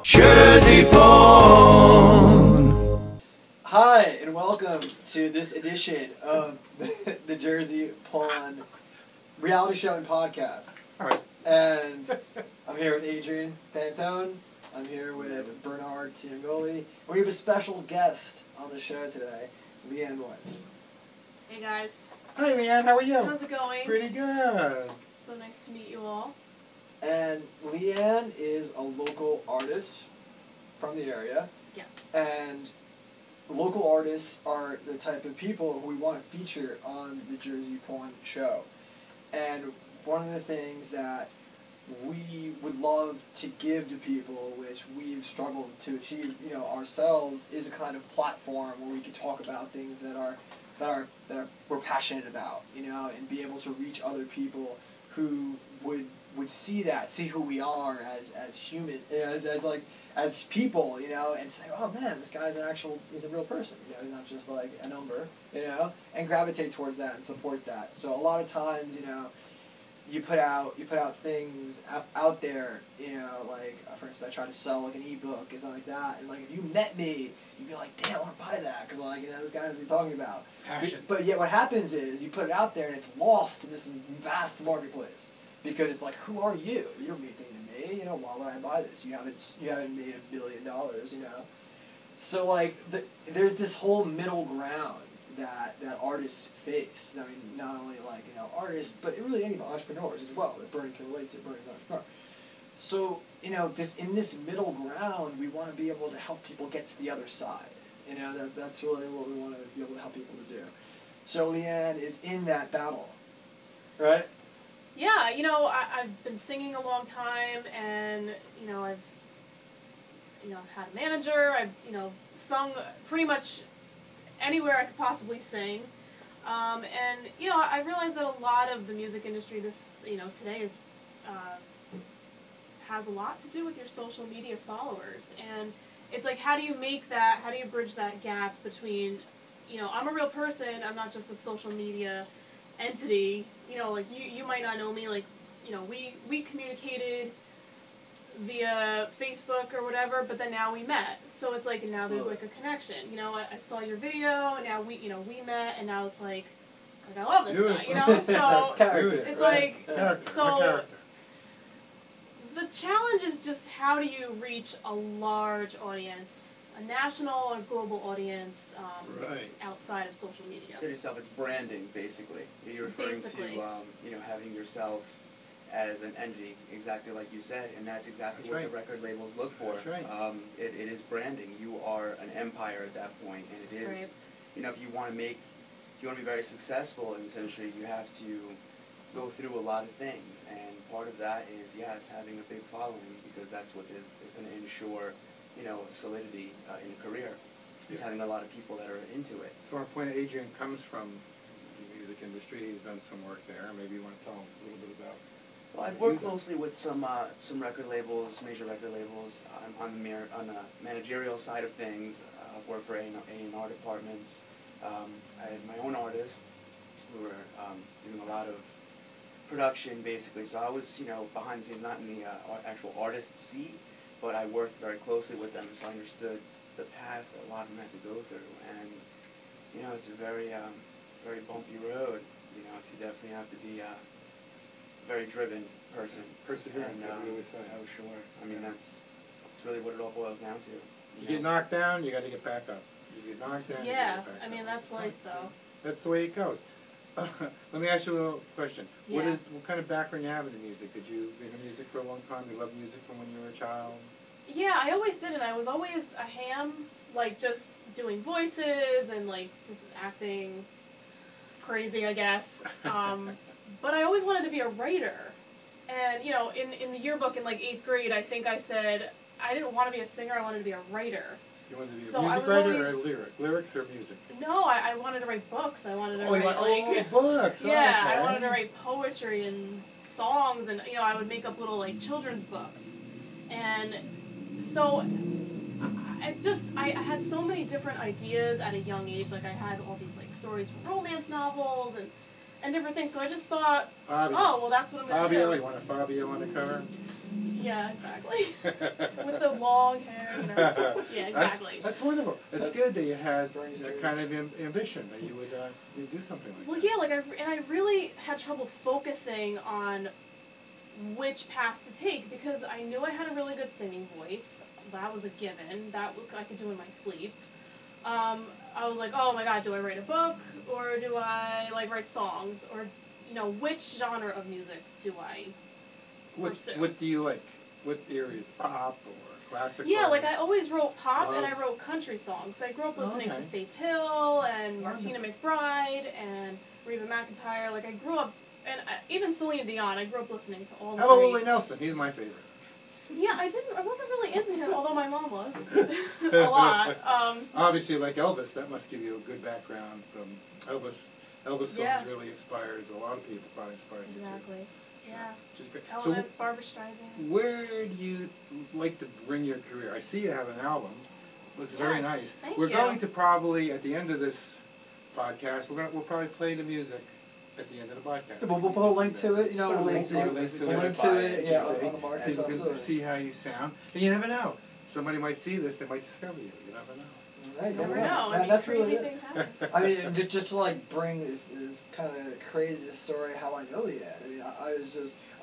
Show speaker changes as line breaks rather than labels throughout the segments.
Jersey Pawn.
Hi, and welcome to this edition of the Jersey Pawn reality show and podcast.
All right.
And I'm here with Adrian Pantone. I'm here with Bernard Ciangoli. And we have a special guest on the show today, Leanne Weiss.
Hey guys.
Hi, Leanne. How are you?
How's it going?
Pretty good.
So nice to meet you all.
And Leanne is a local artist from the area.
Yes.
And local artists are the type of people who we want to feature on the Jersey Pawn show. And one of the things that we would love to give to people, which we've struggled to achieve, ourselves, is a kind of platform where we can talk about things that we're passionate about, and be able to reach other people who would see who we are as human, as people, and say, oh man, this guy's he's a real person, he's not just like a number, and gravitate towards that and support that. So a lot of times, you put out things out there, like, for instance, I try to sell like an ebook and something like that, and like if you met me, you'd be like, damn, I want to buy that, because this guy knows what he's talking about.
Passion.
But yet what happens is you put it out there and it's lost in this vast marketplace, because it's like, who are you? You don't mean anything to me, why would I buy this? You haven't made $1 billion, So like there's this whole middle ground that artists face. I mean, not only artists, but really any entrepreneurs as well, that Bernie can relate to. Bernie's an entrepreneur. So, in this middle ground, we want to be able to help people get to the other side. That's really what we want to be able to help people to do. So Leanne is in that battle, right?
Yeah, I've been singing a long time, and I've had a manager. I've sung pretty much anywhere I could possibly sing, and I realize that a lot of the music industry today is has a lot to do with your social media followers, and it's like, how do you bridge that gap between, I'm a real person, I'm not just a social media entity, like you might not know me, like, we communicated via Facebook or whatever, but then now we met. So it's like, now there's like a connection. I saw your video, and now we met, and now it's like I love this guy, So it's like, so the challenge is just, how do you reach a large audience, a national or global audience, outside of social media?
You said yourself, it's branding, basically. You're referring to, having yourself as an entity, exactly like you said, and that's exactly what the record labels look for.
That's right.
It is branding. You are an empire at that point, and it is, if you want to be very successful in this industry, you have to go through a lot of things, and part of that is, having a big following, because that's what is going to ensure, solidity in a career. Is having a lot of people that are into it.
So our point, Adrian comes from the music industry. He's done some work there. Maybe you want to tell him a little bit about.
Well, I've worked closely with some record labels, major record labels, on the managerial side of things. I've worked for A&R departments. I had my own artist. We were doing a lot of production, basically. So I was, behind the scenes, not in the actual artist seat, but I worked very closely with them, so I understood the path that a lot of them had to go through. And, it's a very, very bumpy road. So you definitely have to be very driven person.
Perseverance,
and,
like we always say.
Oh, sure. I mean, that's really what it all boils down to.
You get knocked down, you got to get back up. You get knocked down, you got to get back up.
I mean, that's life, though.
That's the way it goes. Let me ask you a little question. What kind of background you have in music? Did you be in music for a long time? You loved music from when you were a child?
Yeah, I always did, and I was always a ham, like just doing voices and like just acting crazy, I guess. But I always wanted to be a writer. And, in the yearbook in like 8th grade, I think I said I didn't want to be a singer, I wanted to be a writer.
You wanted to be a music writer or a lyric? Lyrics or music?
No, I wanted to write books. I wanted to write
books.
Yeah,
okay.
I wanted to write poetry and songs, and I would make up little like children's books. And so I had so many different ideas at a young age. Like I had all these like stories from romance novels and different things. So I just thought,
Fabio.
oh well, that's what I'm gonna do.
Fabio, you want a Fabio on the cover?
Yeah, exactly. With the long hair, you know. Yeah, exactly.
That's wonderful. It's good that you had
very
that
strange.
kind of ambition, that you would you'd do something like
Well,
that.
yeah, like I really had trouble focusing on which path to take because I knew I had a really good singing voice. That was a given. That I could do in my sleep. I was like, oh my god, do I write a book or do I like write songs or you know which genre of music do I pursue?
What do you like? What areas? Pop or classical?
Yeah, like I always wrote pop and I
Love.
wrote country songs. I grew up listening
Okay.
to Faith Hill and
Wonderful.
Martina McBride and Reba McEntire. Like I grew up, and even Celine Dion. I grew up listening to all the.
How about
great-
Willie Nelson? He's my favorite.
Yeah, I wasn't really into him, although my mom was a lot.
Obviously, like Elvis, that must give you a good background. Elvis songs
Yeah.
really inspires a lot of people. Probably inspired you too.
Exactly. Yeah.
Which is great.
Elvis, Barbra Streisand.
Where do you like to bring your career? I see you have an album. Looks very
Yes,
nice.
thank
We're
you.
going to probably, at the end of this podcast, we'll probably play the music at the end of the podcast.
We'll put a link to it, you know,
Put a
we'll
link to it.
we'll
It's
link
in
to
the
it,
bio,
yeah,
just
on the market,
People can
absolutely.
see how you sound. And you never know. Somebody might see this, they might discover you. You never know.
Right,
You never know.
Yeah,
I mean,
that's
crazy
really it.
things happen.
I mean, just to like bring this kind of crazy story how I know Leanne. I mean,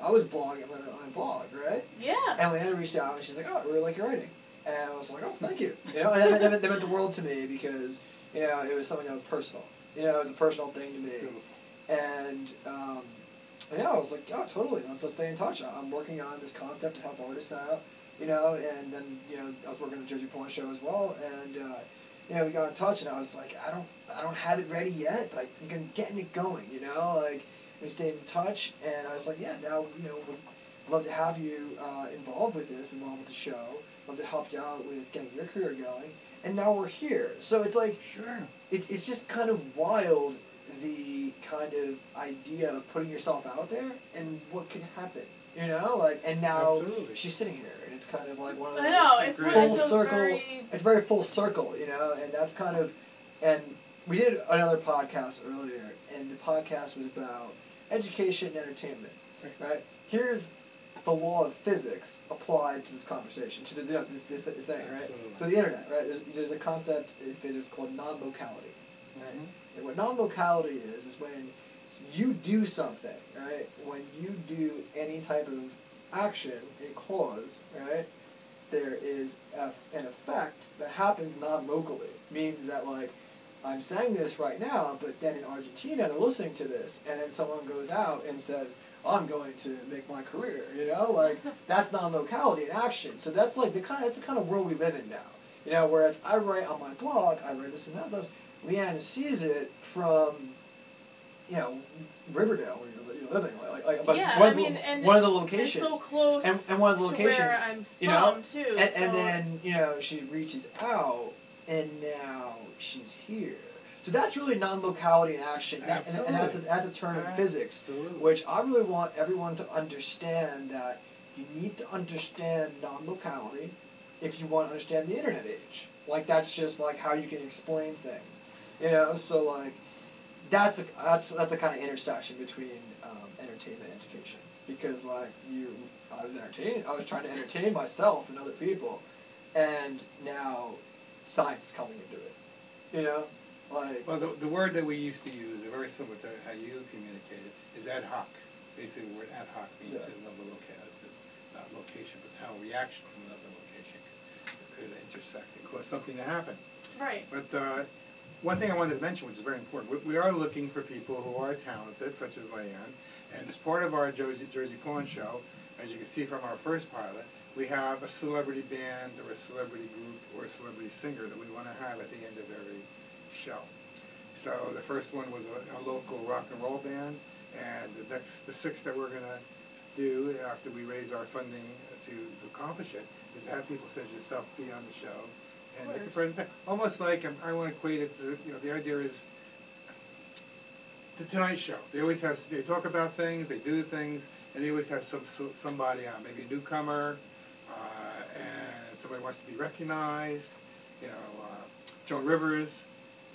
I was blogging on my blog, right?
Yeah.
And Leanne reached out and she's like, "Oh, I really like your writing," and I was like, "Oh, thank you." You know, and that meant the world to me because you know it was something that was personal. You know, it was a personal thing to me,
Beautiful.
and yeah, I was like, "Yeah, totally. Let's stay in touch." I'm working on this concept to help artists out. You know, and then you know I was working on the Jersey Porn show as well, and you know we got in touch, and I was like, I don't have it ready yet, but I'm getting it going. You know, like we stayed in touch, and I was like, yeah, now you know would love to have you involved with this, involved with the show, love to help you out with getting your career going, and now we're here. So it's like
Sure.
it's just kind of wild the kind of idea of putting yourself out there and what can happen. You know, like, and now
Absolutely.
she's sitting here, and it's kind of like one of those
I know, it's
Great.
full
it's a
circle.
very
It's very full circle, you know, and that's kind of, and we did another podcast earlier, and the podcast was about education and entertainment, right? Here's the law of physics applied to this conversation, to this thing, right?
Absolutely.
So the internet, right? There's a concept in physics called non-locality, right?
Mhm.
And what non-locality is when you do something, right? When you do any type of action, a cause, right? There is an effect that happens non-locally. Means that like, I'm saying this right now, but then in Argentina they're listening to this, and then someone goes out and says, I'm going to make my career, you know? Like, that's non-locality in action. So that's like that's the kind of world we live in now. You know, whereas I write on my blog, I write this and that stuff, Leanne sees it from, you know, Riverdale, where you're living, like
yeah,
one,
I mean, and
one of the
it's
locations.
so close
and one of the
to
locations,
where I'm from
you know,
too.
and
so
then, you know, she reaches out, and now she's here. So that's really non-locality in action, and that's a term in physics,
Absolutely.
which I really want everyone to understand that you need to understand non-locality if you want to understand the internet age. Like, that's just like how you can explain things, you know. So like, that's a kind of intersection between entertainment and education, because like I was trying to entertain myself and other people, and now science is coming into it, you know, like.
Well, the word that we used to use, very similar to how you communicated, is ad hoc. Basically, the word ad hoc means another location, but how reaction from another location could intersect and cause something to happen.
right.
But one thing I wanted to mention, which is very important, we are looking for people who are talented, such as Leanne, and as part of our Jersey Porn show, as you can see from our first pilot, we have a celebrity band or a celebrity group or a celebrity singer that we want to have at the end of every show. So the first one was a local rock and roll band, and the sixth that we're going to do after we raise our funding to accomplish it is to have people such as yourself be on the show. And they can present, almost like, I want to equate it to, you know, the idea is the Tonight Show. They talk about things, they do things, and they always have somebody on, maybe a newcomer, and somebody wants to be recognized. You know, Joan Rivers,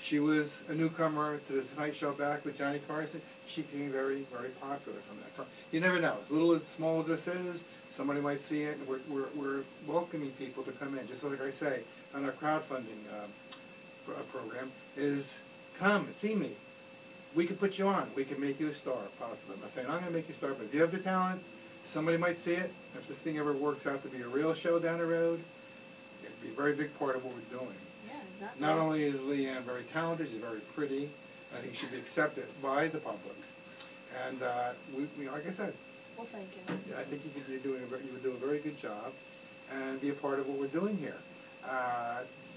she was a newcomer to the Tonight Show back with Johnny Carson. She became very, very popular from that. So you never know. As little as small as this is, Somebody might see it. We're welcoming people to come in. Just like I say on our crowdfunding program is come see me. We can put you on. We can make you a star, possibly. I'm not saying I'm going to make you a star, but if you have the talent, somebody might see it. If this thing ever works out to be a real show down the road, it'd be a very big part of what we're doing.
Yeah, exactly.
Not only is Leanne very talented, she's very pretty. I think she'd be accepted by the public. And we like I said,
Well, thank you.
yeah, I think you would do a very good job, and be a part of what we're doing here.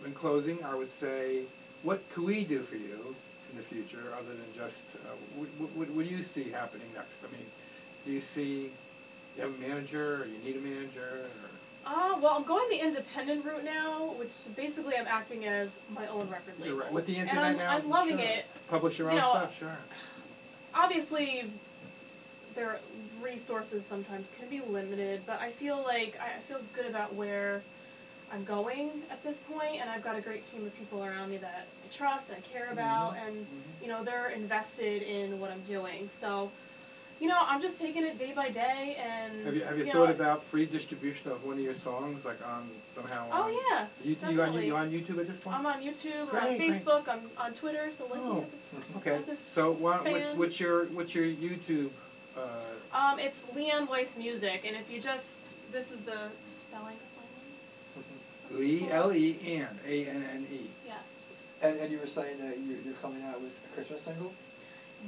In closing, I would say, what could we do for you in the future, other than just what do you see happening next? I mean, do you see you have a manager, or you need a manager? Or?
Well, I'm going the independent route now, which basically I'm acting as my own record label.
You're right. With the internet
and
now,
I'm loving
sure.
it.
Publish your own stuff, sure.
Obviously, their resources sometimes can be limited, but I feel like I feel good about where I'm going at this point, and I've got a great team of people around me that I trust, that I care about, and you know, they're invested in what I'm doing. So, you know, I'm just taking it day by day. And
have you thought about free distribution of one of your songs, like on somehow?
Oh yeah,
you on YouTube at this point?
I'm on YouTube,
great,
I'm on Facebook, I'm on Twitter. So like me as a
okay.
as a
So
fan.
what's your YouTube?
It's Leanne Weiss Music, and if you just this is the spelling of my name.
Leanne.
Yes.
And you were saying that you're coming out with a Christmas single?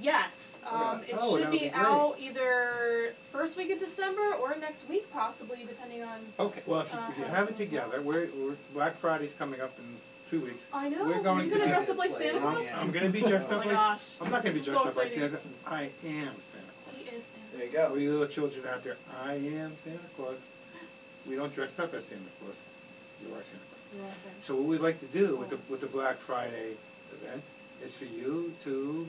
Yes.
Okay.
It
Oh,
should
that would
be
be
out either first week of December or next week, possibly, depending on.
Okay. Well, if you have it together, we're Black Friday's coming up in 2 weeks.
I know.
We're going
Are you
to
gonna
be-
dress up like Santa Claus?
I'm going to be dressed
Oh
up
my
like.
gosh.
I'm not going to be
So
dressed up like
exciting.
Santa. I am Santa
He
Claus.
is Santa.
There you go.
All you little children out there, I am Santa Claus. We don't dress up as Santa Claus. You are Santa Claus.
You are Santa.
So what we'd like to do with the Black Friday event is for you to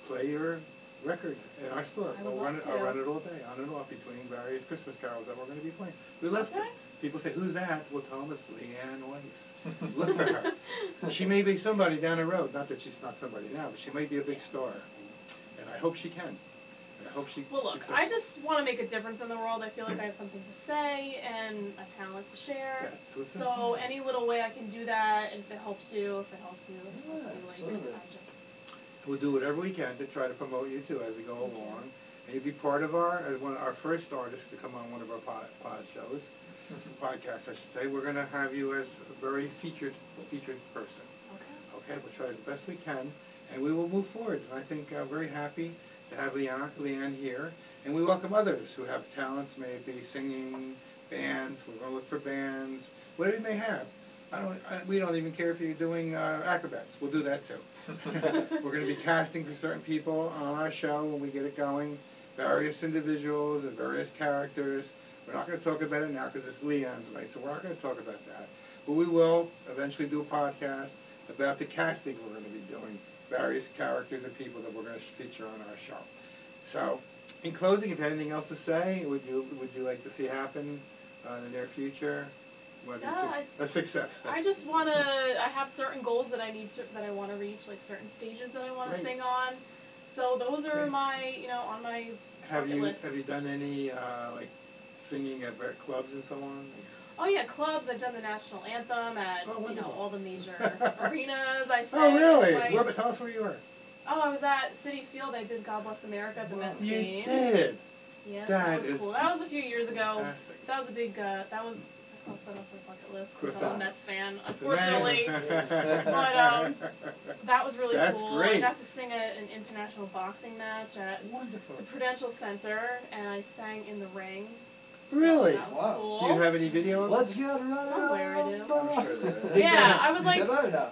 play your record in our store.
I would
I'll run
love
it. I'll
to.
run it all day, on and off, between various Christmas carols that we're going to be playing. We love
Okay.
People say, "Who's that?" We'll tell them it's Leanne Weiss. Look for her. She may be somebody down the road. Not that she's not somebody now, but she may be a big star, and I hope she can. And I hope she.
Well, look,
successful.
I just want to make a difference in the world. I feel like I have something to say and a talent to share.
That's what's
So any little way I can do that, and if it helps you, if it helps you, if it helps you,
absolutely.
like, I just.
We'll do whatever we can to try to promote you too as we go along. And you'll be part of as one of our first artists to come on one of our pod shows, podcasts I should say. We're going to have you as a very featured person.
Okay.
Okay, we'll try as best we can, and we will move forward. I think very happy to have Leanne here, and we welcome others who have talents, may it be singing, bands. We're going to look for bands, whatever you may have. We don't even care if you're doing acrobats. We'll do that too. We're going to be casting for certain people on our show when we get it going. Various individuals and various characters. We're not going to talk about it now because it's Leanne's night, so we're not going to talk about that. But we will eventually do a podcast about the casting we're going to be doing. Various characters and people that we're going to feature on our show. So, in closing, if you have anything else to say, would you like to see happen in the near future? A success.
I just want to. I have certain goals that I want to reach, like certain stages that I want to sing on. So those are my, on my bucket list.
Have you done any like singing at clubs and so on?
Oh yeah, clubs. I've done the national anthem at all the major arenas. I sang.
Oh really?
Like,
tell us where you were.
Oh, I was at City Field. I did God Bless America at the Mets game.
You did.
Yes,
that
was
is
cool. That was a few years ago.
Fantastic.
That was a big. That was. I crossed that off my bucket list because
Course
I'm a
not.
Mets fan, unfortunately. But that was really
That's
cool.
great.
I got to sing at an international boxing match at
Wonderful.
the Prudential Center, and I sang in the ring.
Really?
So that was
Wow.
cool.
Do you have any video of it?
Let's get running.
Somewhere I do.
I'm sure there is.
Yeah, I was
You
like,
said that or no?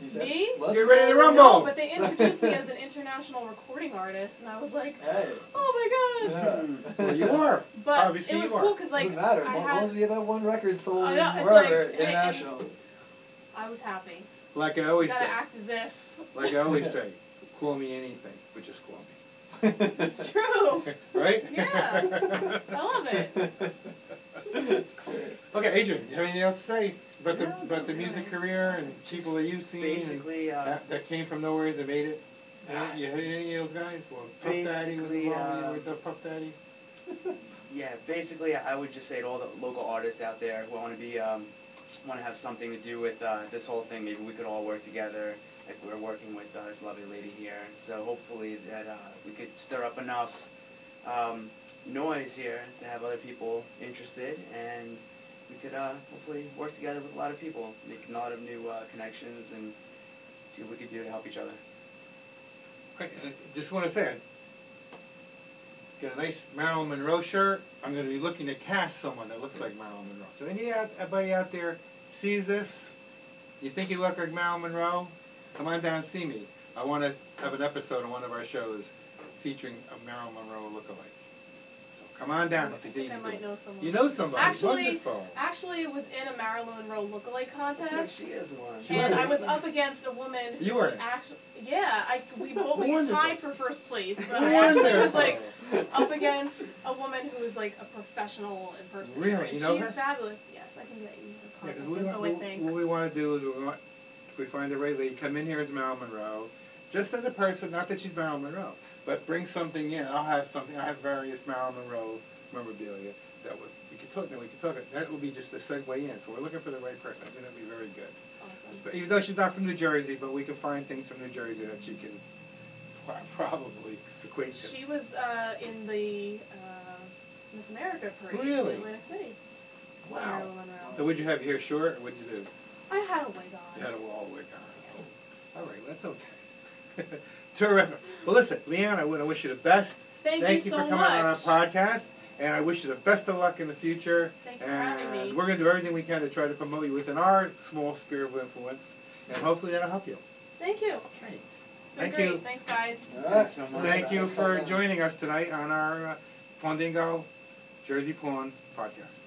You said,
me?
Let's
Get ready to
get
rumble.
No, but they introduced me as an international recording artist, and I was like,
Hey.
oh my god.
Yeah.
Well, you are.
But
Obviously
it was
you are.
cool because like
Doesn't matter. As
I
long
had,
as you get that one record sold
I know, it's
wherever,
like-
international.
I was happy.
Like I always
Gotta
say.
act as if.
Like I always say. Call me anything, but just call me.
It's true.
Right?
Yeah. I love it.
It's great.
Okay, Adrian, you have anything else to say about
No,
about the
not
music
really.
career and people that you've seen
Basically,
and that came from nowhere and made it? You heard any of those guys? Well, Puff Daddy was
Basically,
involved with Puff Daddy.
Yeah, basically, I would just say to all the local artists out there who want to have something to do with this whole thing, maybe we could all work together. Like we're working with this lovely lady here, so hopefully that we could stir up enough noise here to have other people interested, and we could hopefully work together with a lot of people, make a lot of new connections, and see what we could do to help each other.
Right, and I just want to say, get a nice Marilyn Monroe shirt. I'm going to be looking to cast someone that looks like Marilyn Monroe. So anybody out there sees this, you think you look like Marilyn Monroe, come on down and see me. I want to have an episode on one of our shows featuring a Marilyn Monroe lookalike. So come on down if you think
I might know someone.
You know somebody.
Wonderful. Actually, was in a Marilyn Monroe lookalike contest.
She is one.
And I was up against a woman.
You were.
Actually, yeah, we tied for first place, but I
Wonderful.
actually was like up against a woman who was like a professional impersonator.
Really? You know
She's
her?
fabulous. Yes, I can get you her
Yeah, 'cause
contact info, I think.
what we want to do is if we find the right lady, come in here as Marilyn Monroe, just as a person, not that she's Marilyn Monroe, but bring something in. I have various Marilyn Monroe memorabilia that we could talk. That would be just a segue in. So we're looking for the right person. I think that'd be very good.
Awesome.
Even though she's not from New Jersey, but we can find things from New Jersey that she can probably equate to.
She was in the Miss America parade
Really?
in Atlantic City.
Wow.
Marilyn Monroe.
So would you have your hair short, or what'd you do?
I had a wig on.
You had a wall wig on. All right, that's okay. Terrific. Well, listen, Leanne, I want to wish you the best.
Thank you
for
so
coming
much.
on our podcast, and I wish you the best of luck in the future.
Thank you for having me.
We're going to do everything we can to try to promote you within our small sphere of influence, and hopefully that'll help you.
Thank you.
Okay.
It's been
Thank
great.
you.
Thanks, guys.
Thanks so much.
Thank you for joining us tonight on our Pawndingo Jersey Pawn podcast.